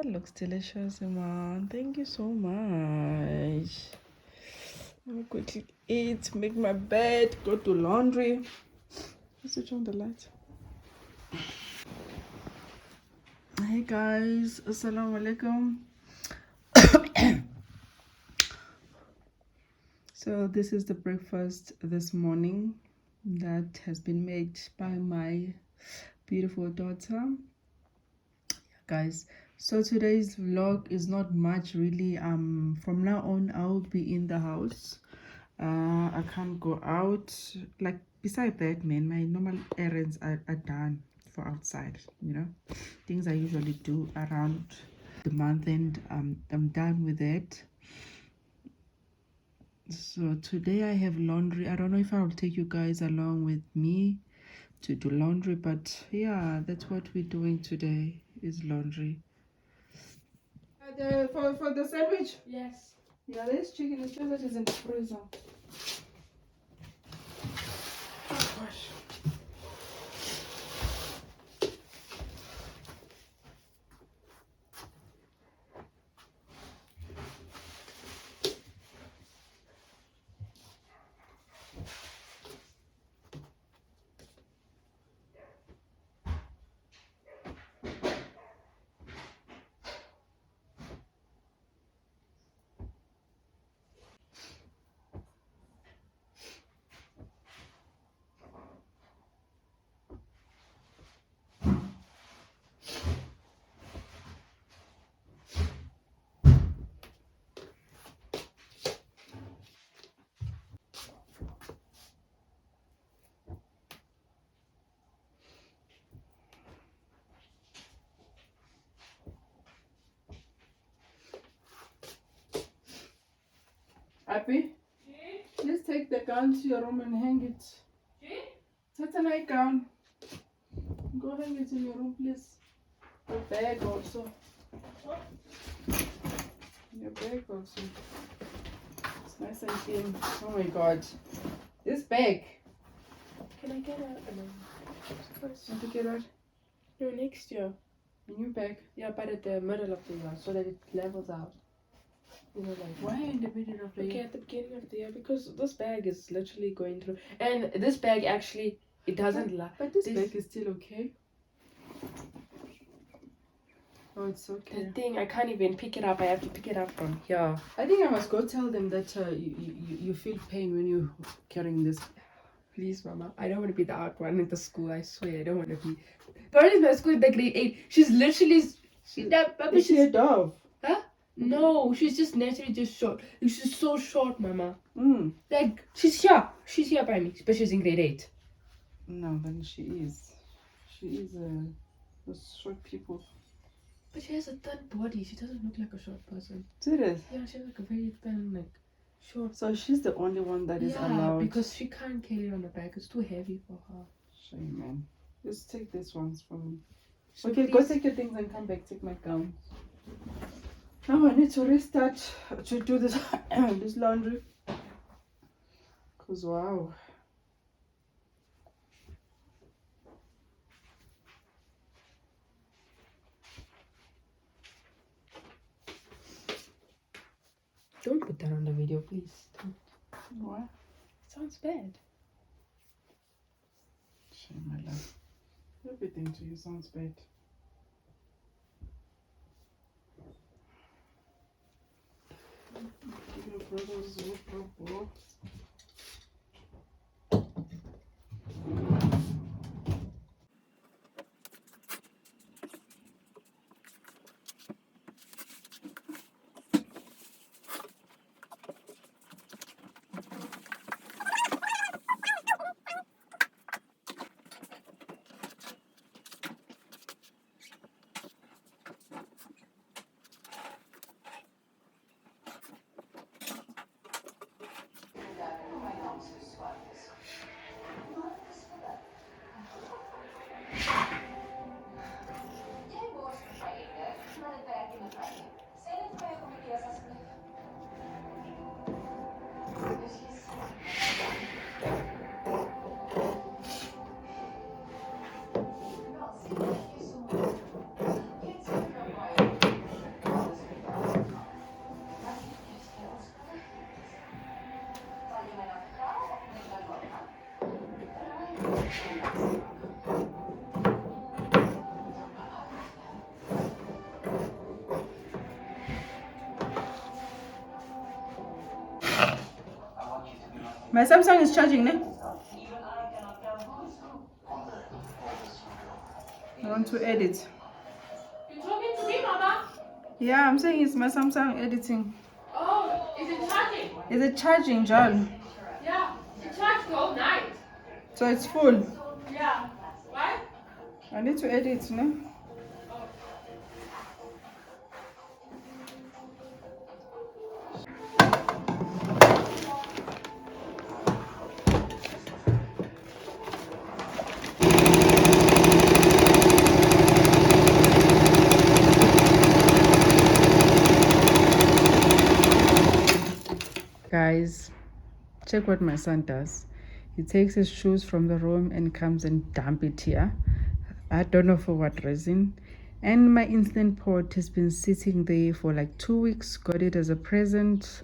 That looks delicious, Iman. Thank you so much. I'll quickly eat, make my bed, go to laundry. Switch on the light. Hey guys, assalamu alaikum. So this is the breakfast this morning that has been made by my beautiful daughter. Guys, so today's vlog is not much really. From now on I'll be in the house. I can't go out. Like, beside that, man, my normal errands are done for outside, you know, things I usually do around the month end. I'm done with it. So today I have laundry. I don't know if I will take you guys along with me to do laundry, but yeah, that's what we're doing today, is laundry. For the sandwich? Yes. Yeah, there's chicken. It's just that it's in the freezer. Oh gosh. Happy? Please take the gown to your room and hang it. That's a night gown. Go hang it in your room, please. Your bag also. Your bag also. It's nice and clean. Oh my god. This bag. Can I get a Want to get out? no next year? A new bag. Yeah, but at the middle of the year so that it levels out. You know, like Why in the middle of the okay, year? at the beginning of the year because this bag is literally going through, and this bag actually it doesn't last. But this bag is still okay. Oh, it's okay. The thing I can't even pick it up. I have to pick it up from here. I think I must go tell them that you feel pain when you're carrying this. Please, Mama. I don't want to be the odd one in the school. I swear, I don't want to be. But in my school, in the grade 8, she's literally. Is she a dove? Huh? No, she's just naturally just short. She's so short, Mama. Like, she's here. She's here by me, but she's in grade 8. No, then she is. She is those short people. But she has a thin body. She doesn't look like a short person. Serious? Yeah, she has like a very thin, like, short. So she's the only one that is allowed. Because she can't carry it on the back. It's too heavy for her. Shame, man. Just take this ones from me. So okay, please, go take your things and come back. Take my gown. Now I need to restart to do this this laundry. Cause wow. don't put that on the video, please. Don't. What? It sounds bad. Shame, my love. Everything to you sounds bad. Give your brothers a My Samsung is charging, ne? I want to edit. You talking to me, Mama? Yeah, I'm saying it's my Samsung editing. Oh, is it charging? Is it charging, John? Yeah, it charged all night. So it's full. Yeah. What? I need to edit, no? Guys, check what my son does. He takes his shoes from the room and comes and dump it here. I don't know for what reason. And my instant pot has been sitting there for like 2 weeks. Got it as a present.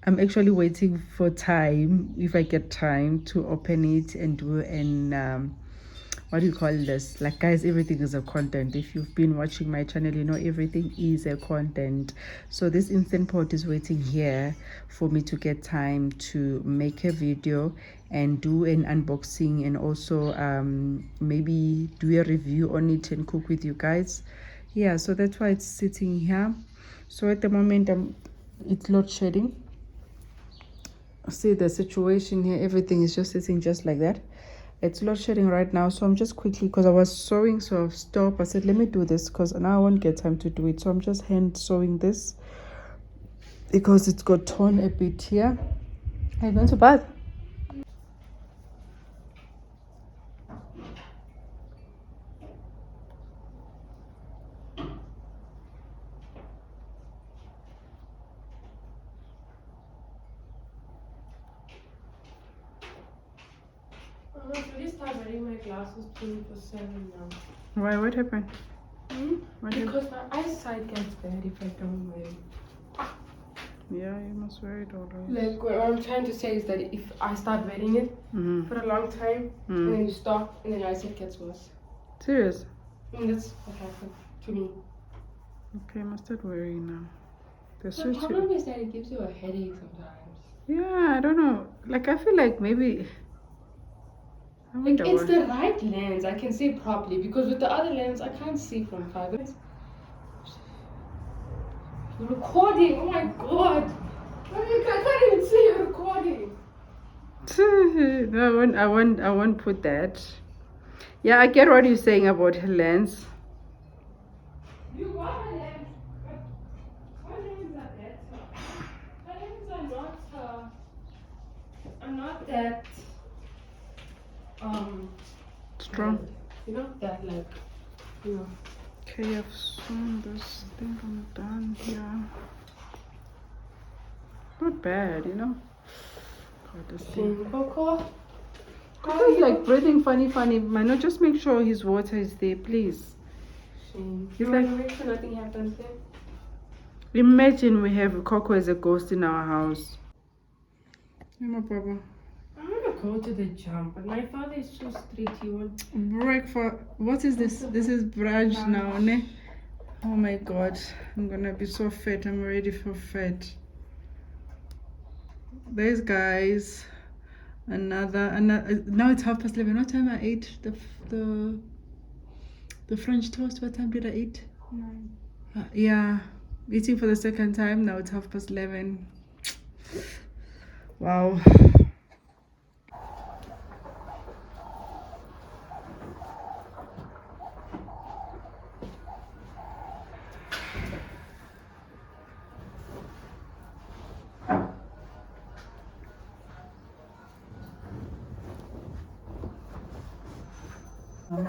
I'm actually waiting for time, if I get time, to open it and do an what do you call this? Like, guys, everything is a content. If you've been watching my channel, you know everything is a content. So this instant pot is waiting here for me to get time to make a video and do an unboxing, and also maybe do a review on it and cook with you guys. Yeah, so that's why it's sitting here. So at the moment it's load shedding. See the situation here, everything is just sitting just like that. It's load shedding right now, so I'm just quickly, because I was sewing, so I've stopped. I said let me do this because now I won't get time to do it, so I'm just hand sewing this because it's got torn a bit here. Are you going to bath? I'm really start wearing my glasses 24/7 now. Why? What happened? What happened? Because my eyesight gets bad if I don't wear it. Yeah, you must wear it always. Like, what I'm trying to say is that if I start wearing it for a long time, and then you stop, and then your eyesight gets worse. Serious? And that's what happened to me. Okay, I must start wearing now. The problem is that it gives you a headache sometimes. Yeah, I don't know. Like, I feel like maybe... Like, it's the right lens. I can see properly, because with the other lens, I can't see from 5 minutes. You're recording. Oh my god. I can't even see you recording. No, I won't put that. Yeah, I get what you're saying about her lens. You want a lens, but my lenses are better. My lenses are not that strong. You know, that like, you know. Okay, I've sewn this thing I'm done here. Not bad, you know. God, this thing. Coco. Coco's like breathing funny. Mano, just make sure his water is there, please. Shame. He's You like, want to make sure nothing happens there? imagine we have Coco as a ghost in our house. No problem. I want to go to the gym, but my father is so strict. He won't. Breakfast. What is this? This is brunch now, ne? Oh my god, I'm gonna be so fat. I'm ready for fat. There's guys. Another. Now it's 11:30. What time I ate the French toast? What time did I eat? 9. Yeah, eating for the second time. Now it's 11:30. Wow.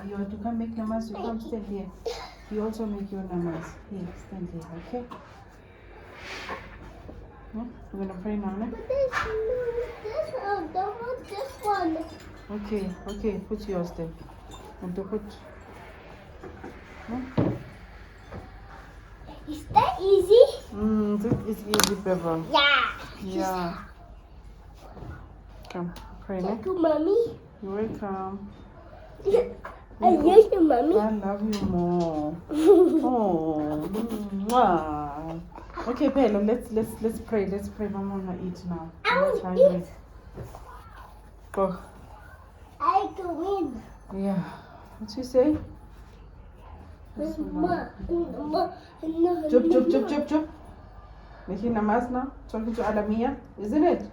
You want to come make namaz, you come stand here. You also make your namaz. Here, stand here, okay? Yeah? We're gonna pray now, no? This one. Okay, put yours there. And to put... No? Is that easy? This is easy, Beva. Yeah. Come, pray, no? Thank you, Mommy. You're welcome. I love you, Mommy. I love you more. Oh, mwah. Okay, Bella, let's pray. Let's pray. Mama wanna eat now. I Mama's want hungry. eat. Go. I come in. Yeah. What's she say? Mama. Jup, jup, jup, jup, jup. Making a mess now. Talking to Adamia, isn't it?